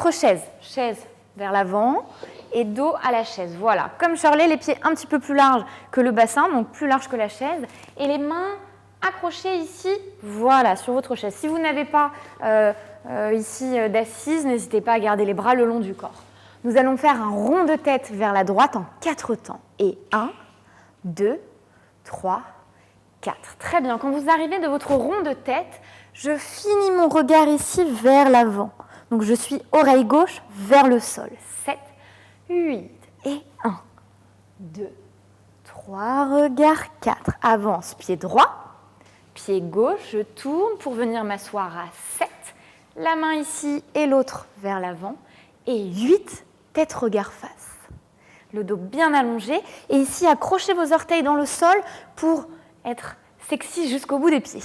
votre chaise. Chaise vers l'avant et dos à la chaise. Voilà, comme Shirley, les pieds un petit peu plus larges que le bassin, donc plus large que la chaise, et les mains accrochées ici, voilà, sur votre chaise. Si vous n'avez pas ici d'assise, n'hésitez pas à garder les bras le long du corps. Nous allons faire un rond de tête vers la droite en 4 temps. Et 1, 2, 3, 4. Très bien, quand vous arrivez de votre rond de tête, je finis mon regard ici vers l'avant. Donc je suis oreille gauche vers le sol. 7, 8 et 1, 2, 3, regard 4. Avance, pied droit, pied gauche, je tourne pour venir m'asseoir à 7. La main ici et l'autre vers l'avant. Et 8, tête, regard face. Le dos bien allongé. Et ici, accrochez vos orteils dans le sol pour être sexy jusqu'au bout des pieds.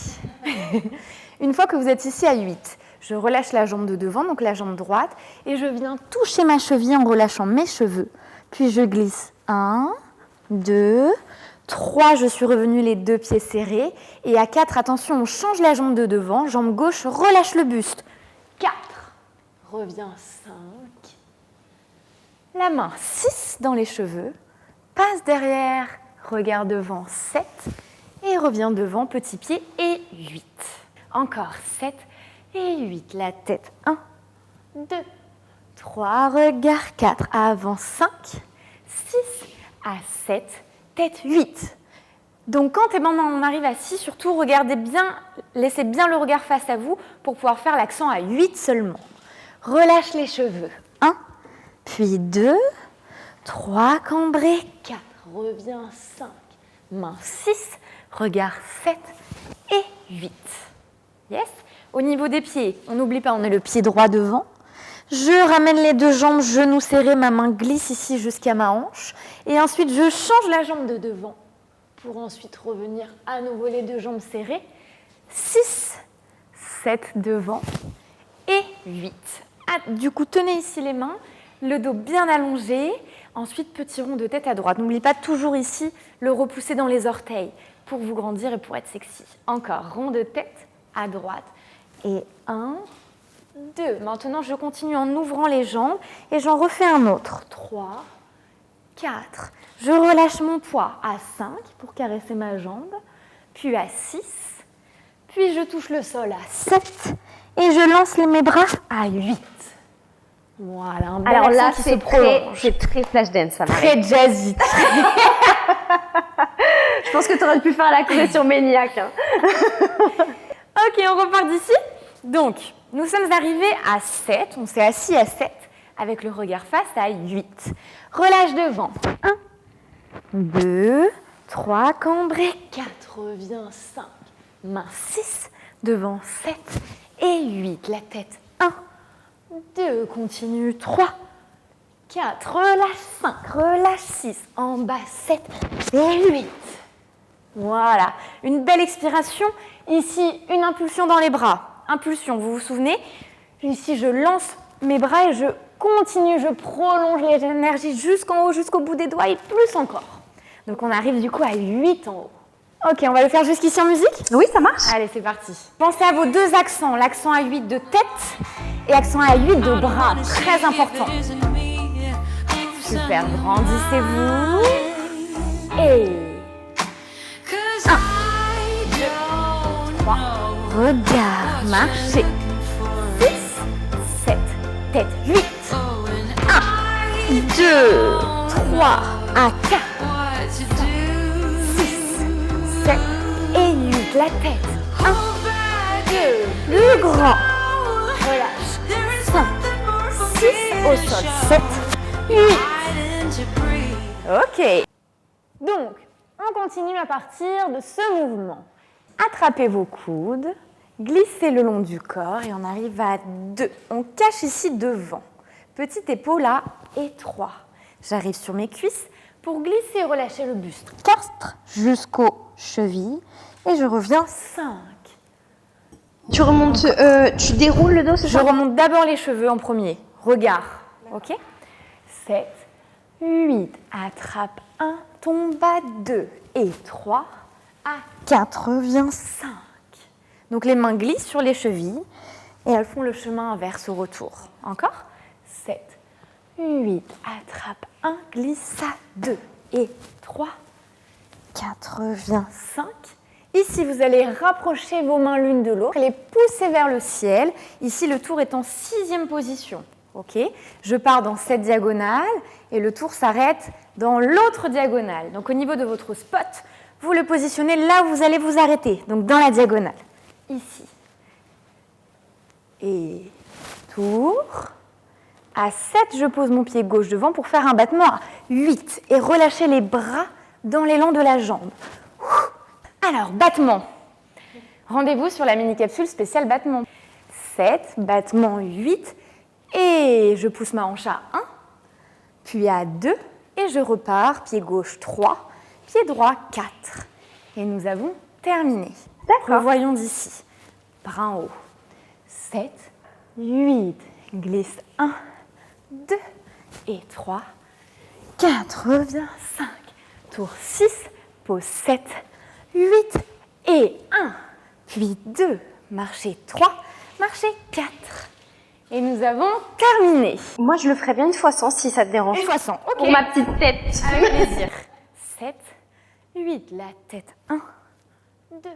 Une fois que vous êtes ici à 8, je relâche la jambe de devant, donc la jambe droite, et je viens toucher ma cheville en relâchant mes cheveux. Puis je glisse 1, 2, 3, je suis revenue les 2 pieds serrés. Et à 4, attention, on change la jambe de devant, jambe gauche, relâche le buste. 4, reviens 5. La main 6 dans les cheveux, passe derrière, regarde devant 7 et revient devant, petit pied et 8. Encore 7 et 8, la tête 1, 2, 3, regard 4, avant 5, 6 à 7, tête 8. Donc quand on arrive à 6, surtout regardez bien, laissez bien le regard face à vous pour pouvoir faire l'accent à 8 seulement. Relâche les cheveux. 1, puis 2, 3, cambré, 4, reviens 5, main 6, regard 7 et 8. Yes. Au niveau des pieds, on n'oublie pas, on est le pied droit devant. Je ramène les 2 jambes, genoux serrés, ma main glisse ici jusqu'à ma hanche. Et ensuite, je change la jambe de devant pour ensuite revenir à nouveau les 2 jambes serrées. 6, 7 devant et 8. Du coup, tenez ici les mains. Le dos bien allongé, ensuite petit rond de tête à droite. N'oubliez pas toujours ici le repousser dans les orteils pour vous grandir et pour être sexy. Encore, rond de tête à droite. Et 1, 2. Maintenant, je continue en ouvrant les jambes et j'en refais un autre. 3, 4. Je relâche mon poids à 5 pour caresser ma jambe, puis à 6, puis je touche le sol à 7 et je lance mes bras à 8. Voilà, un bel Alors là, accent qui se prolonge. c'est très flash dance, ça m'arrive. Très jazzy. Je pense que tu aurais pu faire la course sur Maniac. Hein. Ok, on repart d'ici. Donc, nous sommes arrivés à 7. On s'est assis à 7 avec le regard face à 8. Relâche devant. 1, 2, 3, cambré, 4, reviens 5. Main 6, devant 7 et 8. La tête 1. 2, continue, 3, 4, relâche 5, relâche 6, en bas 7 et 8. Voilà, une belle expiration. Ici, une impulsion dans les bras. Impulsion, vous vous souvenez? Ici, je lance mes bras et je continue, je prolonge les énergies jusqu'en haut, jusqu'au bout des doigts et plus encore. Donc, on arrive du coup à 8 en haut. Ok, on va le faire jusqu'ici en musique? Oui, ça marche. Allez, c'est parti. Pensez à vos 2 accents, l'accent à 8 de tête et accent à 8 de bras, très important. Super, grandissez-vous. Et 1, 2, 3, regard, marchez. 6, 7, tête, 8. 1, 2, 3, à 4. 7 et 8, la tête. 1, 2, plus grand. Relâche. 5, 6 au sol. 7, 8. Ok. Donc, on continue à partir de ce mouvement. Attrapez vos coudes, glissez le long du corps et on arrive à 2. On cache ici devant. Petite épaule à et 3. J'arrive sur mes cuisses pour glisser et relâcher le buste. 4 jusqu'aux chevilles et je reviens 5. Tu remontes, tu déroules le dos, c'est Je ça? remonte d'abord les cheveux en premier. Regard. Ok. 7, 8. Attrape 1, tombe à 2 et 3 à 4. Reviens 5. Donc les mains glissent sur les chevilles et elles font le chemin inverse au retour. Encore. 7, 8, attrape 1, glisse à 2 et 3, 4, reviens 5. Ici, vous allez rapprocher vos mains l'une de l'autre, les pousser vers le ciel. Ici, le tour est en 6e position. Ok, je pars dans cette diagonale et le tour s'arrête dans l'autre diagonale. Donc, au niveau de votre spot, vous le positionnez là où vous allez vous arrêter, donc dans la diagonale. Ici. Et tour. À 7, je pose mon pied gauche devant pour faire un battement à 8 et relâcher les bras dans l'élan de la jambe. Alors, battement. Rendez-vous sur la mini-capsule spéciale battement. 7, battement 8, et je pousse ma hanche à 1, puis à 2, et je repars, pied gauche 3, pied droit 4. Et nous avons terminé. D'accord. Revoyons d'ici. Bras en haut. 7, 8, glisse 1, 2 et 3, 4, reviens 5, tour 6, pose 7, 8 et 1, puis 2, marcher 3, marcher 4. Et nous avons terminé. Moi, je le ferais bien une fois sans, si ça te dérange. Une fois sans, ok. Pour ma petite tête. Avec plaisir. 7, 8, la tête 1, 2,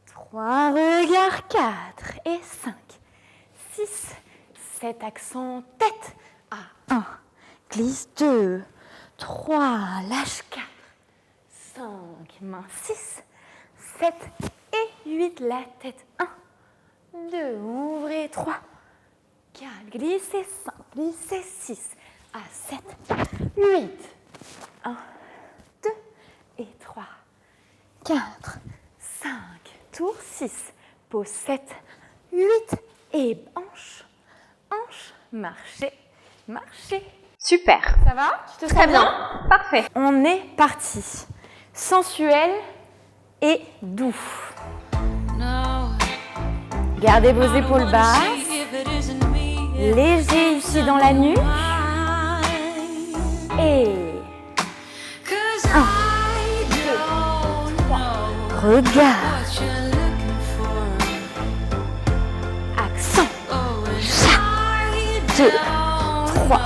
3, regard 4 et 5, 6, 7, accent tête à 1, glisse 2, 3, lâche 4, 5, main 6, 7 et 8, la tête 1, 2, ouvrez 3, 4, glissez 5, glissez 6, à 7, 8, 1, 2 et 3, 4, 5, tour 6, pose 7, 8 et hanche, hanche, marcher, marcher. Super. Ça va? Tu te Très sens bien. Parfait. On est parti. Sensuel et doux. Gardez vos épaules basses. Léger ici dans la nuque. Et 1, 2, 3. Regarde. Accent. Chat. 2, 3.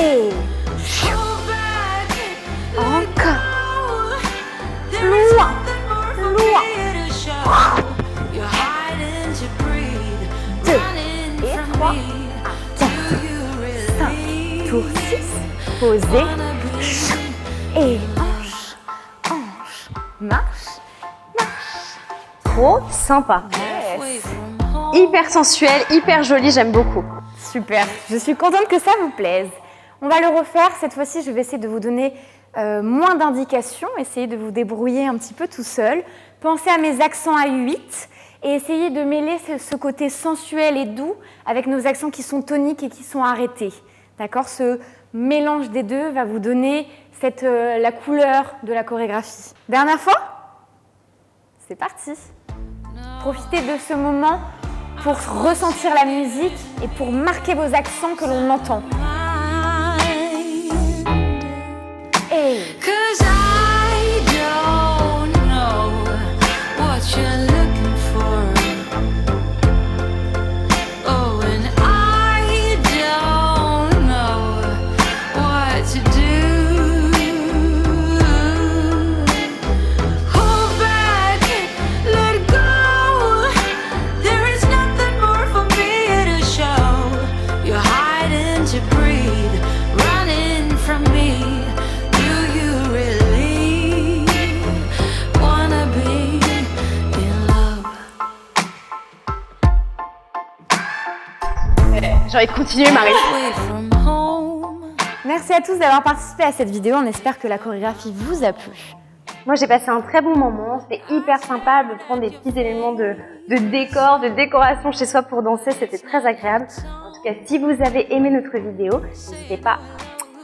Et. Encore. Loin. Loin. 2 et 3. 4, 5. Tour 6. Posez. Et hanche. Hanche. Marche. Marche. Trop sympa. Yes. Hyper sensuel, hyper joli, j'aime beaucoup. Super, je suis contente que ça vous plaise. On va le refaire, cette fois-ci je vais essayer de vous donner moins d'indications, essayer de vous débrouiller un petit peu tout seul. Pensez à mes accents à 8 et essayez de mêler ce côté sensuel et doux avec nos accents qui sont toniques et qui sont arrêtés. D'accord? Ce mélange des deux va vous donner la couleur de la chorégraphie. Dernière fois? C'est parti. Profitez de ce moment pour ressentir la musique et pour marquer vos accents que l'on entend. Et... J'ai envie de continuer, Marie. Merci à tous d'avoir participé à cette vidéo. On espère que la chorégraphie vous a plu. Moi, j'ai passé un très bon moment. C'était hyper sympa de prendre des petits éléments de décor, de décoration chez soi pour danser. C'était très agréable. En tout cas, si vous avez aimé notre vidéo, n'hésitez pas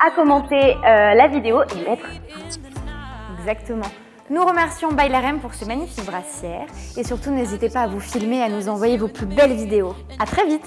à commenter la vidéo et mettre un petit pouce. Exactement. Nous remercions Bailarem pour ses magnifiques brassières. Et surtout, n'hésitez pas à vous filmer et à nous envoyer vos plus belles vidéos. À très vite!